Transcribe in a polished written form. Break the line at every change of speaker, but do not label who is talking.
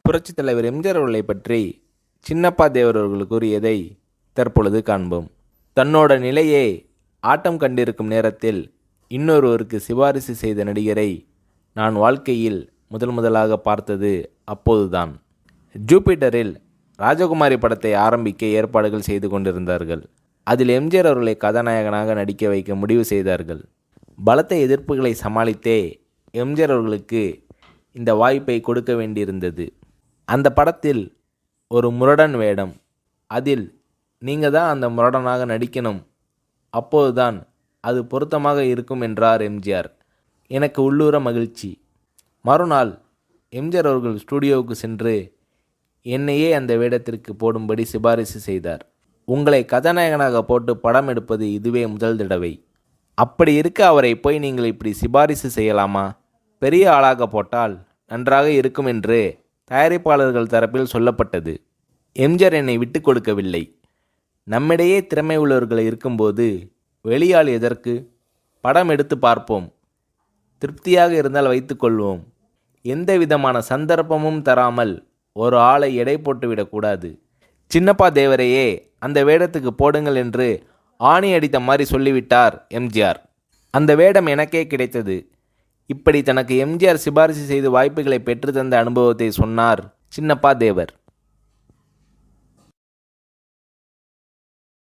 புரட்சித் தலைவர் எம்ஜிஆர் அவர்களை பற்றி சின்னப்பா தேவர் அவர்கள் கூறியதை தற்பொழுது காண்போம். தன்னோட நிலையே ஆட்டம் கண்டிருக்கும் நேரத்தில் இன்னொருவருக்கு சிபாரிசு செய்த நடிகரை நான் வாழ்க்கையில் முதலாக பார்த்தது அப்போதுதான். ஜூபிட்டரில் ராஜகுமாரி படத்தை ஆரம்பிக்க ஏற்பாடுகள் செய்து கொண்டிருந்தார்கள். அதில் எம்ஜிஆர் அவர்களை கதாநாயகனாக நடிக்க வைக்க முடிவு செய்தார்கள். பலத்த எதிர்ப்புகளை சமாளித்தே எம்ஜிஆர் அவர்களுக்கு இந்த வாய்ப்பை கொடுக்க வேண்டியிருந்தது. அந்த படத்தில் ஒரு முரடன் வேடம், அதில் நீங்கள் தான் அந்த முரடனாக நடிக்கணும், அப்போதுதான் அது பொருத்தமாக இருக்கும் என்றார் எம்ஜிஆர். எனக்கு உள்ளூர மகிழ்ச்சி. மறுநாள் எம்ஜிஆர் அவர்கள் ஸ்டூடியோவுக்கு சென்று என்னையே அந்த வேடத்திற்கு போடும்படி சிபாரிசு செய்தார். உங்களை கதாநாயகனாக போட்டு படம் எடுப்பது இதுவே முதல் தடவை. அப்படி இருக்க அவரை போய் நீங்கள் இப்படி சிபாரிசு செய்யலாமா? பெரிய ஆளாக போட்டால் நன்றாக இருக்கும் என்று தயாரிப்பாளர்கள் தரப்பில் சொல்லப்பட்டது. எம்ஜிஆர் என்னை விட்டு கொடுக்கவில்லை. நம்மிடையே திறமை உள்ளவர்கள் இருக்கும்போது வெளியாள் எதற்கு? படம் எடுத்து பார்ப்போம், திருப்தியாக இருந்தால் வைத்துக்கொள்வோம். எந்த விதமான சந்தர்ப்பமும் தராமல் ஒரு ஆளை எடை போட்டுவிடக்கூடாது. சின்னப்பா தேவரையே அந்த வேடத்துக்கு போடுங்கள் என்று ஆணி அடித்த மாதிரி சொல்லிவிட்டார் எம்ஜிஆர். அந்த வேடம் எனக்கே கிடைத்தது. இப்படி தனக்கு எம்ஜிஆர் சிபாரிசு செய்து வாய்ப்புகளை பெற்று தந்த அனுபவத்தை சொன்னார் சின்னப்பா தேவர்.